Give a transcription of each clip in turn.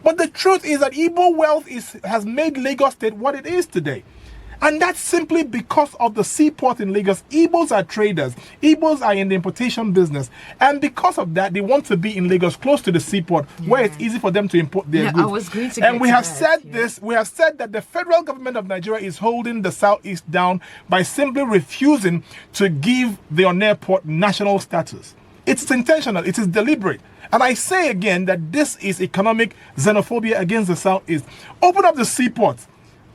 But the truth is that Igbo wealth has made Lagos State what it is today. And that's simply because of the seaport in Lagos. Igbos are traders. Igbos are in the importation business. And because of that, they want to be in Lagos, close to the seaport, where it's easy for them to import their goods. I was going to and we have said this, we have said that the federal government of Nigeria is holding the Southeast down by simply refusing to give the Onne Port national status. It's intentional, it is deliberate. And I say again that this is economic xenophobia against the Southeast. Open up the seaport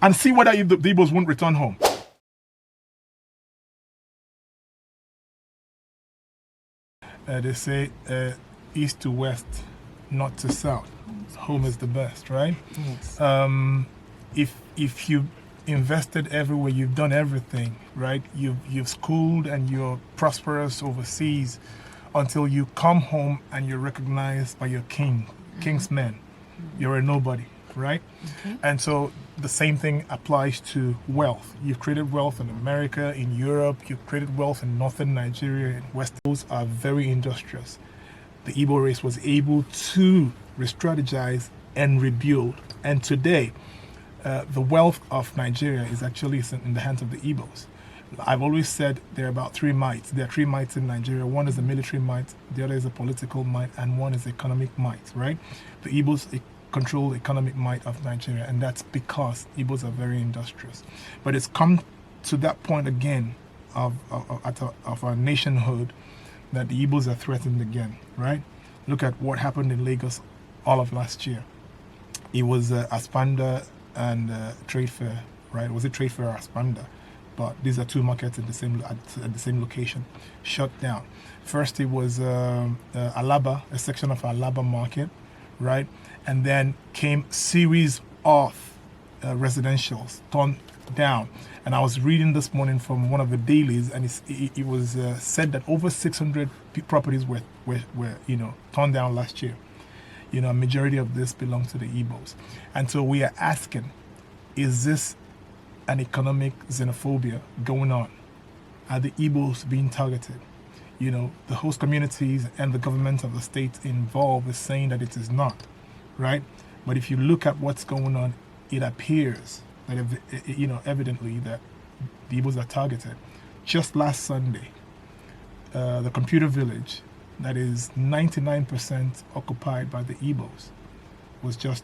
and see whether the Igbos won't return home. They say east to west, not to south. Home is the best, right? Yes. If you invested everywhere, you've done everything, right? You've schooled and you're prosperous overseas until you come home and you're recognized by your king's men. You're a nobody, right? And so the same thing applies to wealth. You've created wealth in America, in Europe, you've created wealth in northern Nigeria, and West. Those are very industrious. The Igbo race was able to re-strategize and rebuild. And today, the wealth of Nigeria is actually in the hands of the Igbos. I've always said there are about three mights. There are three mights in Nigeria. One is a military might, the other is a political might, and one is economic might, right? The Igbos control the economic might of Nigeria, and that's because Igbos are very industrious. But it's come to that point again of our nationhood that the Igbos are threatened again, right? Look at what happened in Lagos all of last year. It was Aspanda and Trade Fair, right? Was it Trade Fair or Aspanda? But these are two markets at the same location, shut down. First, it was Alaba, a section of Alaba market, right? And then came series of residentials torn down. And I was reading this morning from one of the dailies, and it was said that over 600 properties were torn down last year. A majority of this belongs to the Igbos. And so we are asking, is this an economic xenophobia going on? Are the Igbos being targeted? The host communities and the government of the state involved is saying that it is not, right? But if you look at what's going on, it appears that, evidently that the Igbos are targeted. Just last Sunday, the computer village that is 99% occupied by the Igbos was just,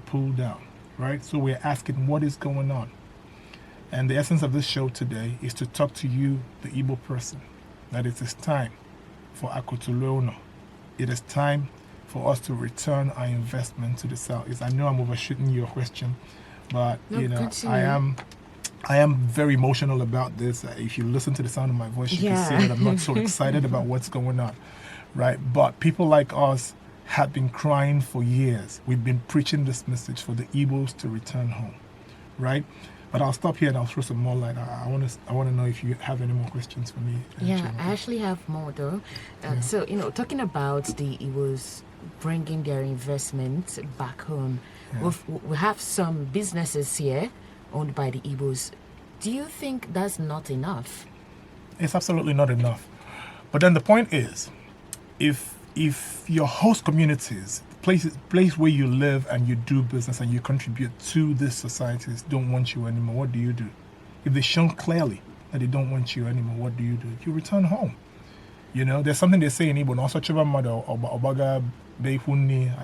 pulled down, right? So we're asking, what is going on? And the essence of this show today is to talk to you, the Igbo person, that it is time for Akotuluono. It is time for us to return our investment to the Southeast. I know I'm overshooting your question, but I am very emotional about this. If you listen to the sound of my voice, you can see that I'm not so excited about what's going on, right? But people like us have been crying for years. We've been preaching this message for the Igbos to return home, right? But I'll stop here and I'll throw some more light. I want to know if you have any more questions for me. Yeah, I actually have more though. So, talking about the Igbos bringing their investment back home, we have some businesses here owned by the Igbos. Do you think that's not enough? It's absolutely not enough. But then the point is, if your host communities, place where you live and you do business and you contribute to these societies don't want you anymore, what do you do? If they've shown clearly that they don't want you anymore, what do? You return home. There's something they say in Igbo,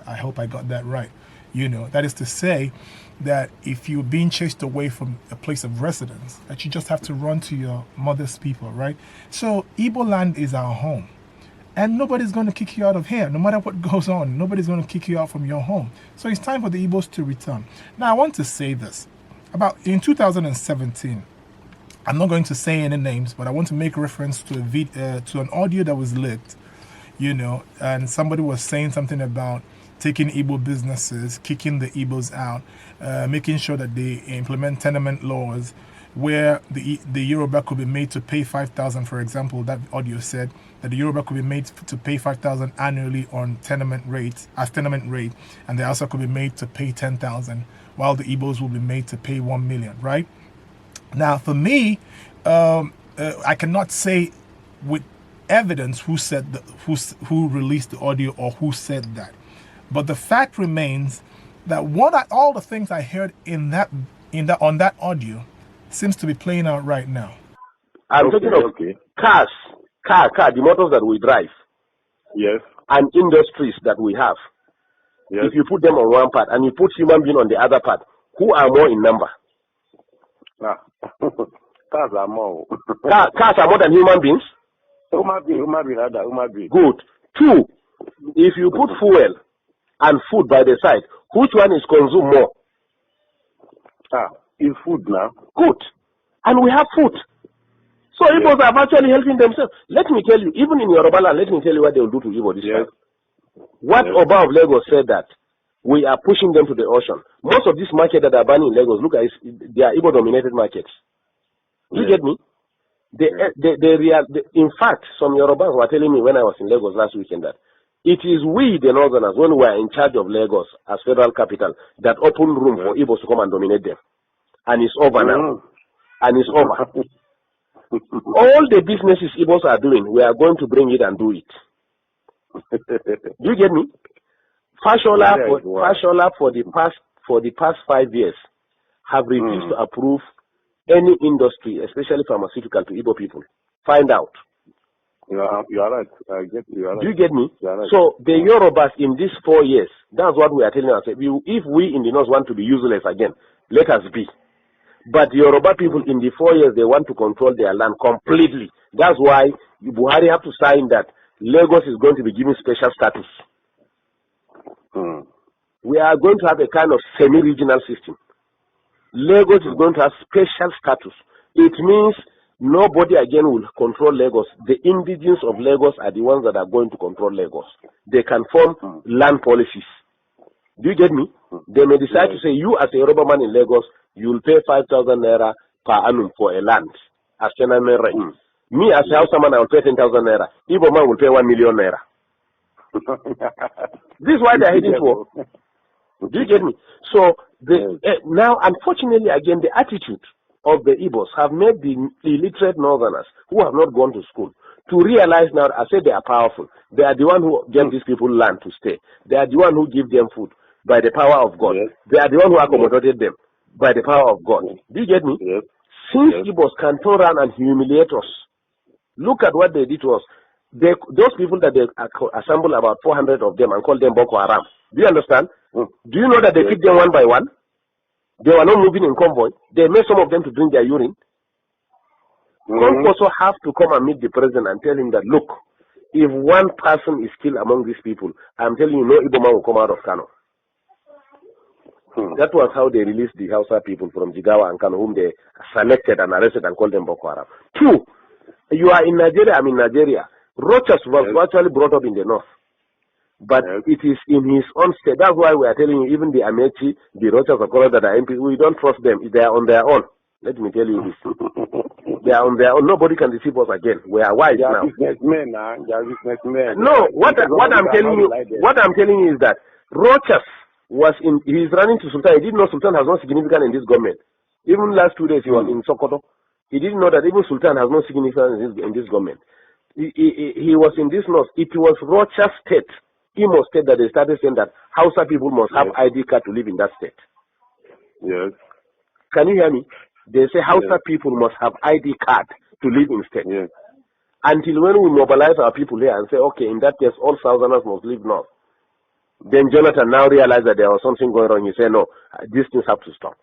I hope I got that right. That is to say that if you're being chased away from a place of residence, that you just have to run to your mother's people, right? So Igbo land is our home. And nobody's going to kick you out of here. No matter what goes on, nobody's going to kick you out from your home. So it's time for the Igbos to return. Now, I want to say this. In 2017, I'm not going to say any names, but I want to make reference to an audio that was leaked, and somebody was saying something about taking Igbo businesses, kicking the Igbos out, making sure that they implement tenement laws, where the Yoruba could be made to pay 5,000, for example. That audio said that the Yoruba could be made to pay 5,000 annually on tenement rate, and they also could be made to pay 10,000, while the Igbos will be made to pay 1 million, right? Now, for me, I cannot say with evidence who released the audio or who said that, but the fact remains that all the things I heard on that audio seems to be playing out right now. I'm talking of cars, the motors that we drive. Yes. And industries that we have. Yes. If you put them on one part and you put human being on the other part, who are more in number? Cars are more. Cars are more than human beings? Human being. Good. 2, if you put fuel and food by the side, which one is consumed more? It's food now. Good. And we have food. So Igbos are actually helping themselves. Let me tell you, even in Yoruba land, let me tell you what they will do to Igbo this time. What Oba of Lagos said that we are pushing them to the ocean. Most of these markets that are banning in Lagos, look at it, they are Igbo-dominated markets. You get me? In fact, some Yorubas were telling me when I was in Lagos last weekend that it is we, the Northerners, when we are in charge of Lagos as federal capital, that open room for Igbos to come and dominate them. And it's over now. And it's over. All the businesses Igbos are doing, we are going to bring it and do it. You get me? Fashola for the past 5 years have refused to approve any industry, especially pharmaceutical, to Igbo people. Find out. You are right. I get you. Are right. Do you get me? Right. So the Yorubas in these 4 years, that's what we are telling ourselves. If we in the North want to be useless again, let us be. But the Yoruba people in the 4 years, they want to control their land completely. That's why Buhari have to sign that Lagos is going to be given special status. We are going to have a kind of semi-regional system. Lagos is going to have special status. It means nobody again will control Lagos. The indigenes of Lagos are the ones that are going to control Lagos. They can form land policies. Do you get me? They may decide to say, you as a Yoruba man in Lagos, you will pay 5,000 naira per annum for a land as tenant rent. Me as a Hausa man, I will pay 10,000 naira. Igbo man will pay 1 million naira. This is why they are heading for. Do you get me? So now, unfortunately, again, the attitude of the Igbos have made the illiterate Northerners who have not gone to school to realize now, I say they are powerful. They are the one who give these people land to stay. They are the one who give them food by the power of God. They are the one who accommodated them by the power of God. Do you get me? Since Igbos can turn around and humiliate us, look at what they did to us. Those people that they assemble about 400 of them and call them Boko Haram. Do you understand? Do you know that they picked them one by one? They were not moving in convoy. They made some of them to drink their urine. Congo also have to come and meet the president and tell him that, look, if one person is killed among these people, I'm telling you, no Igbo man will come out of Kano. That was how they released the Hausa people from Jigawa and Kano, whom they selected and arrested and called them Boko Haram. 2, you are in Nigeria, I'm in Nigeria. Rochas was actually brought up in the north. But it is in his own state. That's why we are telling you, even the Amechi, the Rochas of Kola that are MP, we don't trust them. They are on their own. Let me tell you this. They are on their own. Nobody can deceive us again. We are wise now. Businessmen, they are businessmen. No, what I'm telling you is that Rochas was he is running to Sultan. He didn't know Sultan has no significance in this government. Even last 2 days he was in Sokoto. He didn't know that even Sultan has no significance in this government. He was in this north. It was Rochas state, Imo state, that they started saying that Hausa people must have ID card to live in that state. Yes. Can you hear me? They say Hausa people must have ID card to live in state. Yes. Until when we mobilize our people here and say, okay, in that case, all Southerners must live north. Then Jonathan now realized that there was something going on. He said, no, these things have to stop.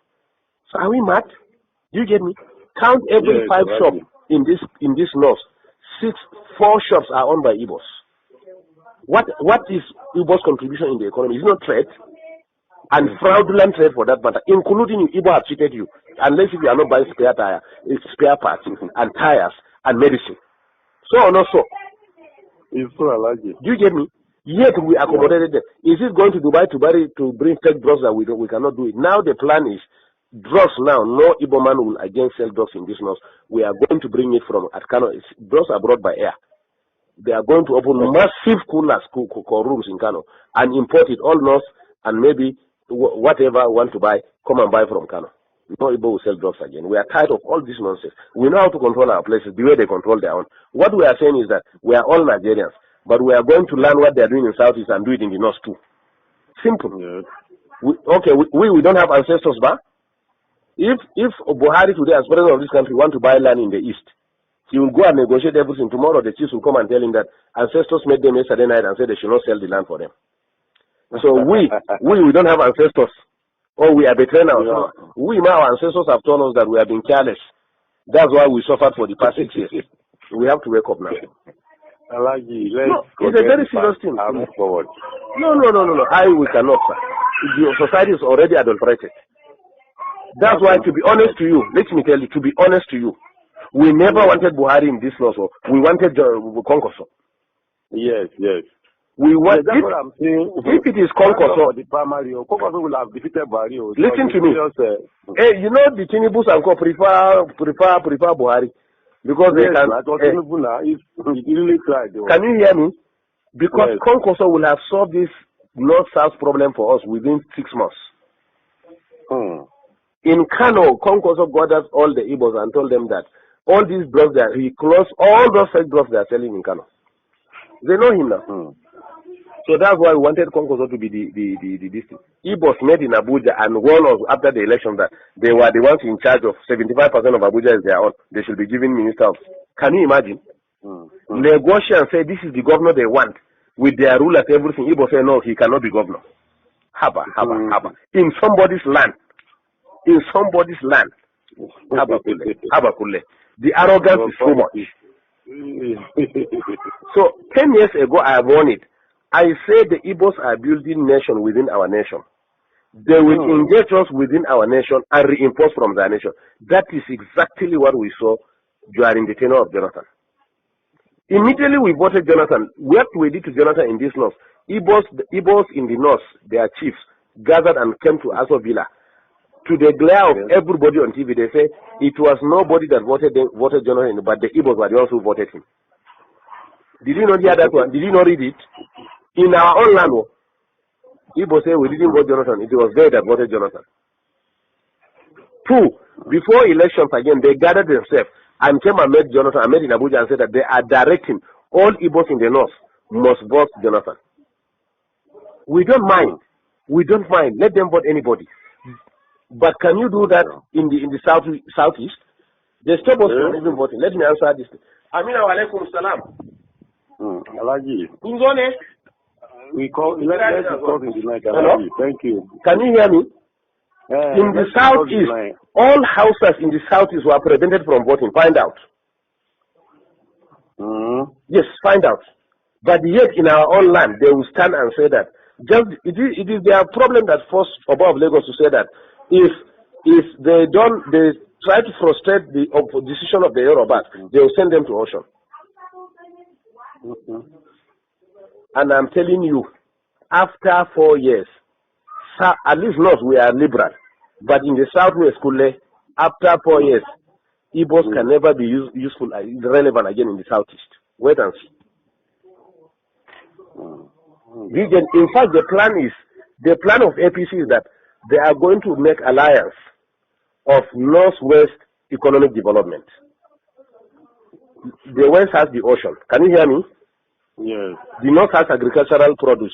So are we mad? Do you get me? Count every 5 shops in this north. 4 shops are owned by Igbos. What is Igbo's contribution in the economy? It's not trade, and fraudulent trade for that matter, including you. Igbo have cheated you, unless if you are not buying spare parts and tires and medicine. So or not so? It's so allergic. Do you get me? Yet we accommodated them. Is it going to Dubai to bring fake drugs that we cannot do it? Now the plan is drugs now. No Igbo man will again sell drugs in this north. We are going to bring it from Kano. Drugs are brought by air. They are going to open massive coolers, rooms in Kano and import it all north, and maybe whatever want to buy, come and buy from Kano. No Igbo will sell drugs again. We are tired of all this nonsense. We know how to control our places the way they control their own. What we are saying is that we are all Nigerians, but we are going to learn what they are doing in Southeast and do it in the North too. Simple. We don't have ancestors, but if Buhari today, as president of this country, want to buy land in the east, he will go and negotiate everything. Tomorrow, the chiefs will come and tell him that ancestors met them yesterday night and said they should not sell the land for them. So we don't have ancestors, or we are betraying ourselves. Our ancestors have told us that we have been careless. That's why we suffered for the past 6 years. We have to wake up now. It's a very serious thing. Move forward. No. We cannot, sir. The society is already adulterated. That's why, to be honest to you, let me tell you, to be honest to you, we never wanted Buhari in this law, so we wanted Konkoso. Yes. We want, that's what I'm saying. If it is Konkoso, the primary, Konkoso will have defeated Buhari. Listen to me. You know the Tinubus and Co prefer Buhari because they can. Really tried, can you hear me? Because Konkoso will have solved this north-south problem for us within 6 months. In Kano, Konkoso gathered all the Igbos and told them that all these drugs that he closed all those fake drugs they are selling in Kano. They know him now. So that's why we wanted Konkoso to be the district. Igbos met in Abuja and warned us after the election that they were the ones in charge of 75% of Abuja is their own. They should be given ministers. Can you imagine? Negotiate and say this is the governor they want with their rulers, everything. Igbo say no, he cannot be governor. Haba. In somebody's land. Habakule. The arrogance is so much. So 10 years ago I have warned it. I said the Igbos are building nation within our nation. They will engage us within our nation and reinforce from their nation. That is exactly what we saw during the tenure of Jonathan. Immediately we voted Jonathan. What we did to Jonathan in this north, Igbos in the north, their chiefs, gathered and came to Aso Villa. To the glare of everybody on TV, they say it was nobody that voted Jonathan, but the Igbos were the ones who voted him. Did you not hear that one? Did you not read it? In our own land, Igbo say we didn't vote Jonathan. It was they that voted Jonathan. 2, before elections again, they gathered themselves and came and met Jonathan, and met in Abuja and said that they are directing all Igbos in the north must vote Jonathan. We don't mind. Let them vote anybody. But can you do that in the southeast? They stop us from even voting. Let me answer this. Amina wa alaikum salam. Alaji. Kunzone. Let's talk in the night. Alaji. Thank you. Can you hear me? In the southeast, all houses in the southeast were prevented from voting. Find out. Yes, find out. But yet in our own land, they will stand and say that. It is their problem that forced above Lagos to say that if they try to frustrate the decision of the Yorubas, they will send them to ocean. And I'm telling you, after 4 years, at least not we are liberal, but in the southwest, after 4 years, Igbos can never be useful, relevant again in the southeast. Wait and see. In fact, the plan of APC is that they are going to make alliance of northwest economic development. The west has the ocean. Can you hear me? Yes. The north has agricultural produce.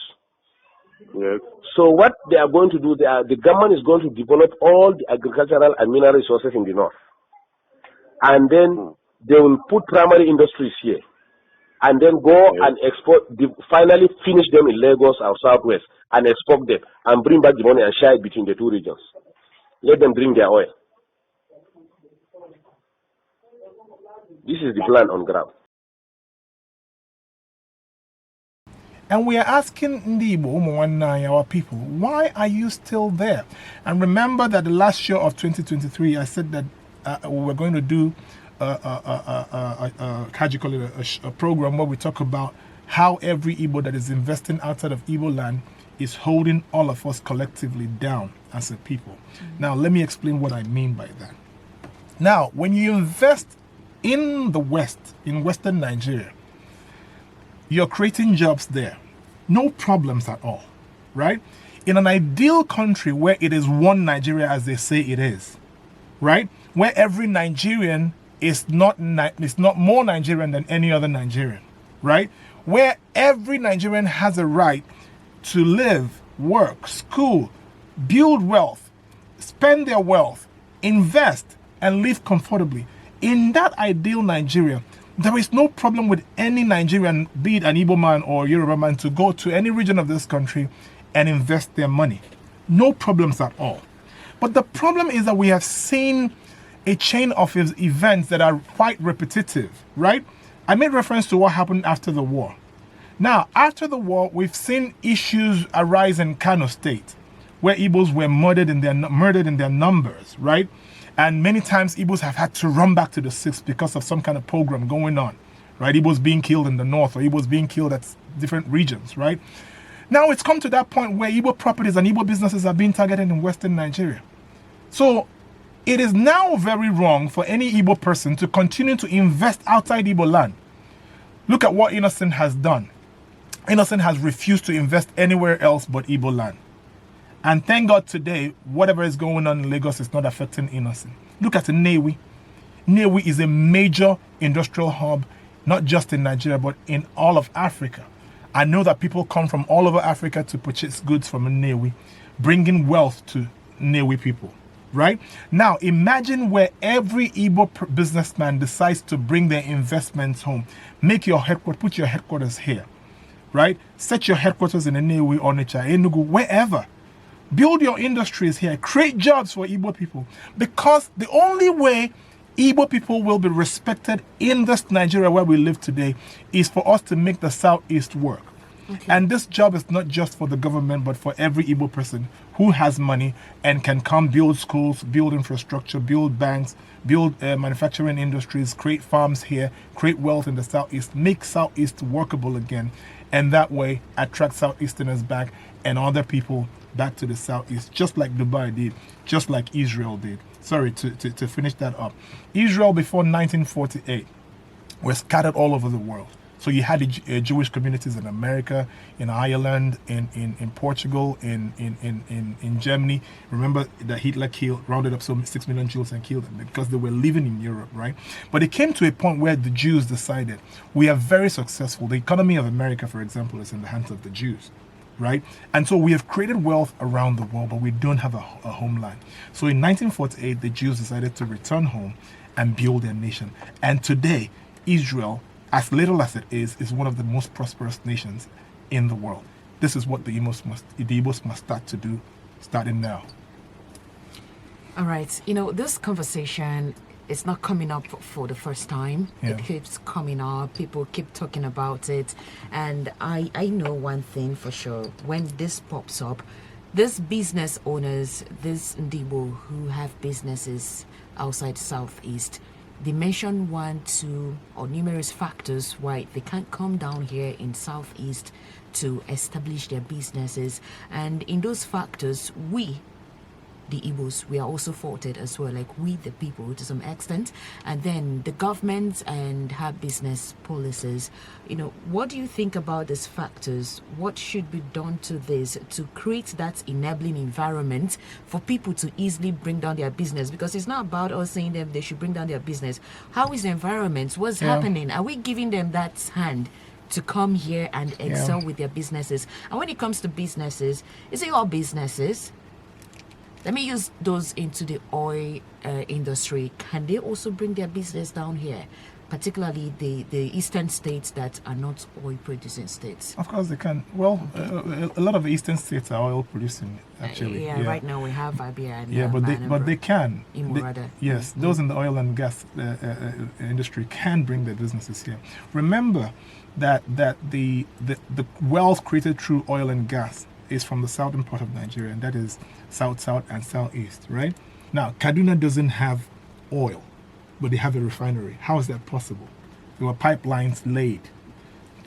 Yes. So what they are going to do, the government is going to develop all the agricultural and mineral resources in the north. And then they will put primary industries here. And then go and export, finally finish them in Lagos or Southwest and export them and bring back the money and share it between the two regions. Let them bring their oil. This is the plan on ground. And we are asking Igbo, our people, why are you still there? And remember that the last show of 2023, I said that we were going to do a program where we talk about how every Igbo that is investing outside of Igbo land is holding all of us collectively down as a people. Now, let me explain what I mean by that. Now, when you invest in the West, in Western Nigeria, you're creating jobs there. No problems at all, right? In an ideal country where it is one Nigeria as they say it is, right? Where every Nigerian is not more Nigerian than any other Nigerian, right? Where every Nigerian has a right to live, work, school, build wealth, spend their wealth, invest, and live comfortably. In that ideal Nigeria, there is no problem with any Nigerian, be it an Igbo man or Yoruba man, to go to any region of this country and invest their money. No problems at all. But the problem is that we have seen a chain of events that are quite repetitive, right? I made reference to what happened after the war. Now, after the war, we've seen issues arise in Kano State, where Igbos were murdered in their numbers, right? And many times Igbos have had to run back to the 6th because of some kind of pogrom going on, right? Igbos being killed in the north, or Igbos being killed at different regions, right? Now it's come to that point where Igbo properties and Igbo businesses are being targeted in Western Nigeria. So it is now very wrong for any Igbo person to continue to invest outside Igbo land. Look at what Innocent has done. Innocent has refused to invest anywhere else but Igbo land. And thank God today, whatever is going on in Lagos is not affecting Innocent. Look at Nnewi. Nnewi is a major industrial hub, not just in Nigeria, but in all of Africa. I know that people come from all over Africa to purchase goods from Nnewi, bringing wealth to Nnewi people, right? Now, imagine where every Igbo businessman decides to bring their investments home. Put your headquarters here, right? Set your headquarters in Nnewi, Onitsha, Enugu, wherever. Build your industries here. Create jobs for Igbo people. Because the only way Igbo people will be respected in this Nigeria where we live today is for us to make the Southeast work. Okay. And this job is not just for the government, but for every Igbo person who has money and can come build schools, build infrastructure, build banks, build manufacturing industries, create farms here, create wealth in the Southeast, make Southeast workable again, and that way attract Southeasterners back and other people back to the Southeast, just like Dubai did, just like Israel did. Sorry, to finish that up. Israel before 1948 was scattered all over the world. So you had Jewish communities in America, in Ireland, in Portugal, in Germany. Remember that Hitler rounded up 6 million Jews and killed them because they were living in Europe, right? But it came to a point where the Jews decided, we are very successful. The economy of America, for example, is in the hands of the Jews, right? And so we have created wealth around the world, but we don't have a homeland. So in 1948, the Jews decided to return home and build their nation. And today, Israel, as little as it is one of the most prosperous nations in the world. This is what the Igbos must start to do, starting now. All right. You know, this conversation is not coming up for the first time. Yeah. It keeps coming up. People keep talking about it. And I know one thing for sure. When this pops up, these business owners, these Igbo who have businesses outside Southeast, they mention 1, 2, or numerous factors why they can't come down here in Southeast to establish their businesses. And in those factors, we, the Igbos, we are also faulted as well, like we the people to some extent. And then the government and her business policies. You know, what do you think about these factors? What should be done to this to create that enabling environment for people to easily bring down their business? Because it's not about us saying them they should bring down their business. How is the environment? What's happening? Are we giving them that hand to come here and excel with their businesses? And when it comes to businesses, is it all businesses? Let me use those into the oil industry. Can they also bring their business down here? Particularly the eastern states that are not oil producing states. Of course they can. Well, a lot of the eastern states are oil producing actually. Right now we have Abia and but they can. Yes, those in the oil and gas industry can bring their businesses here. Remember that the wealth created through oil and gas is from the southern part of Nigeria, and that is south, and southeast, right? Now, Kaduna doesn't have oil, but they have a refinery. How is that possible? There were pipelines laid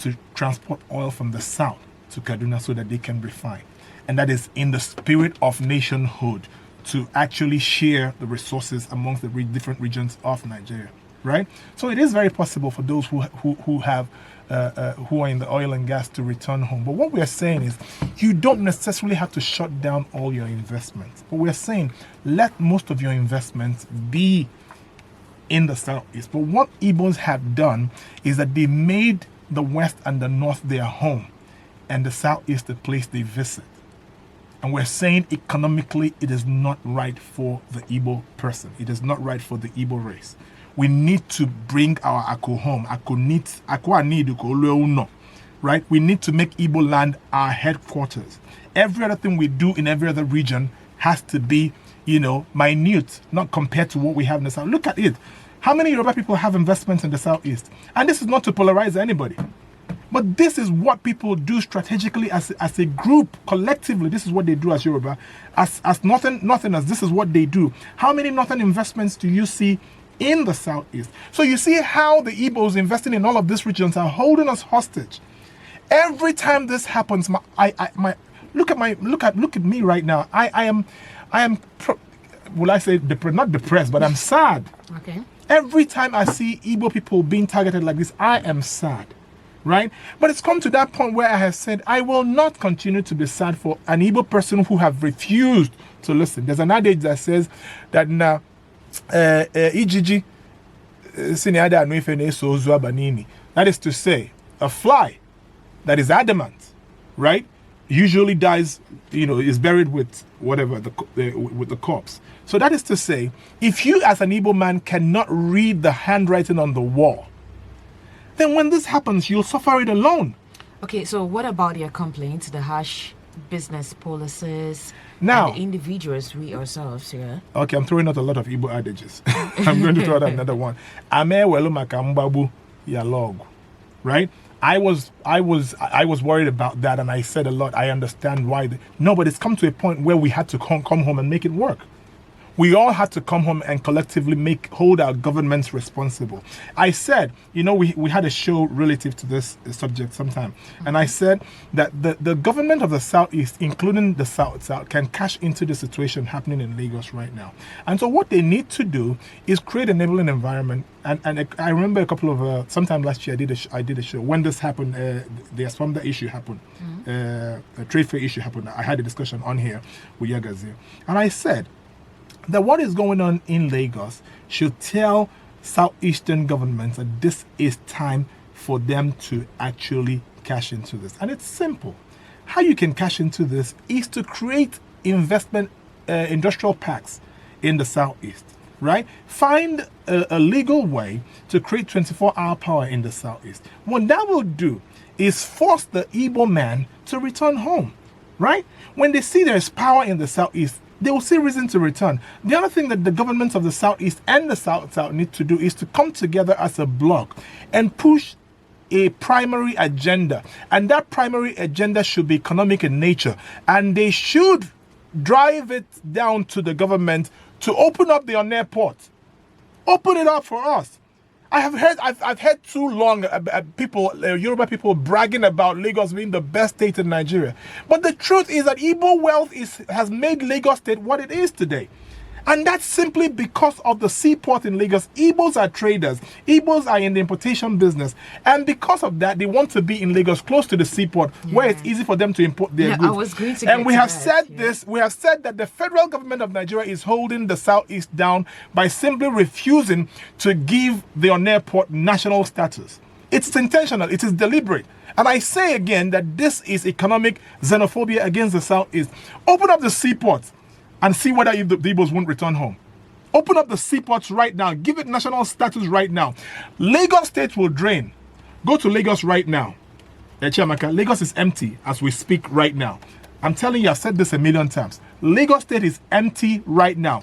to transport oil from the south to Kaduna so that they can refine. And that is in the spirit of nationhood, to actually share the resources amongst the different regions of Nigeria, right? So it is very possible for those who are in the oil and gas to return home. But what we are saying is, you don't necessarily have to shut down all your investments. But we're saying, let most of your investments be in the Southeast. But what Igbos have done is that they made the West and the North their home, and the Southeast the place they visit. and we're saying economically it is not right for the Igbo person. It is not right for the Igbo race. We need to bring our Ako home. Right? We need to make Igbo land our headquarters. Every other thing we do in every other region has to be, minute, not compared to what we have in the South. Look at it. How many Yoruba people have investments in the Southeast? And this is not to polarize anybody. But this is what people do strategically as a group, collectively. This is what they do as Yoruba. As Northerners, this is what they do. How many Northern investments do you see in the Southeast? So you see how the Igbos investing in all of these regions are holding us hostage. Every time this happens, look at me right now. I am will I say not depressed, but I'm sad. Okay. Every time I see Igbo people being targeted like this, I am sad, right? But it's come to that point where I have said I will not continue to be sad for an Igbo person who have refused to listen. There's an adage that says that ijiji siniada anuifene so zua banini. That is to say, a fly that is adamant, right, usually dies, is buried with whatever, with the corpse. So that is to say, if you as an Igbo man cannot read the handwriting on the wall, then when this happens, you'll suffer it alone. Okay, so what about your complaints, the harsh business policies, now, and the individuals, we ourselves, yeah? Okay, I'm throwing out a lot of Igbo adages. I'm going to throw out another one. Ame welu maka mbabu ya log, right? I was worried about that, and I said a lot. I understand why. No, but it's come to a point where we had to come home and make it work. We all had to come home and collectively hold our governments responsible. I said, we had a show relative to this subject sometime, and I said that the government of the Southeast, including the South, can cash into the situation happening in Lagos right now. And so what they need to do is create an enabling environment. And I remember a couple of sometime last year I did a show when this happened. The Aswamda issue happened, a trade fair issue happened. I had a discussion on here with Yagazi, and I said that what is going on in Lagos should tell Southeastern governments that this is time for them to actually cash into this. And it's simple. How you can cash into this is to create investment industrial parks in the Southeast, right? Find a legal way to create 24-hour power in the Southeast. What that will do is force the Igbo man to return home, right? When they see there's power in the Southeast, they will see reason to return. The other thing that the governments of the Southeast and the South need to do is to come together as a bloc and push a primary agenda. And that primary agenda should be economic in nature. And they should drive it down to the government to open up the Onne Port. Open it up for us. I've heard too long Yoruba people bragging about Lagos being the best state in Nigeria. But the truth is that Igbo wealth has made Lagos state what it is today. And that's simply because of the seaport in Lagos. Igbos are traders. Igbos are in the importation business. And because of that, they want to be in Lagos, close to the seaport, where it's easy for them to import their goods. I was going to and we have said this. We have said that the federal government of Nigeria is holding the Southeast down by simply refusing to give the Onne Port national status. It's intentional. It is deliberate. And I say again that this is economic xenophobia against the Southeast. Open up the seaports and see whether the Igbos won't return home. Open up the seaports right now. Give it national status right now. Lagos State will drain. Go to Lagos right now. Chiamaka, Lagos is empty as we speak right now. I'm telling you, I've said this a million times. Lagos State is empty right now.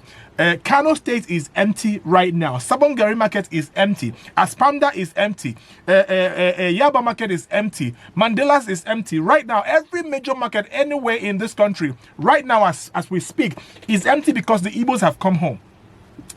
Kano State is empty right now. Sabongari Market is empty. Aspanda is empty. Yaba Market is empty. Mandela's is empty. Right now, every major market anywhere in this country, right now as we speak, is empty because the Igbos have come home.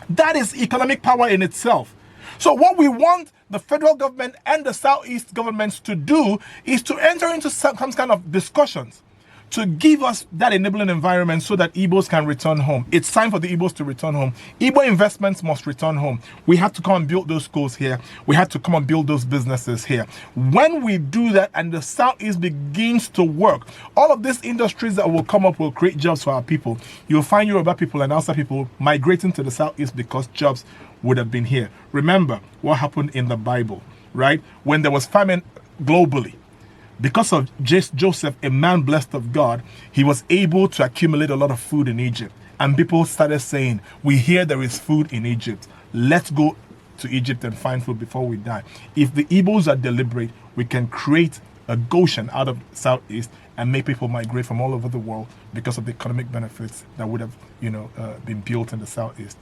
That is economic power in itself. So what we want the federal government and the Southeast governments to do is to enter into some kind of discussions to give us that enabling environment so that Igbos can return home. It's time for the Igbos to return home. Igbo investments must return home. We have to come and build those schools here. We have to come and build those businesses here. When we do that and the Southeast begins to work, all of these industries that will come up will create jobs for our people. You'll find Yoruba people and Hausa people migrating to the Southeast because jobs would have been here. Remember what happened in the Bible, right? When there was famine globally, Because of Joseph, a man blessed of God, he was able to accumulate a lot of food in Egypt. And people started saying, we hear there is food in Egypt. Let's go to Egypt and find food before we die. If the Igbos are deliberate, we can create a Goshen out of Southeast and make people migrate from all over the world because of the economic benefits that would have, been built in the Southeast.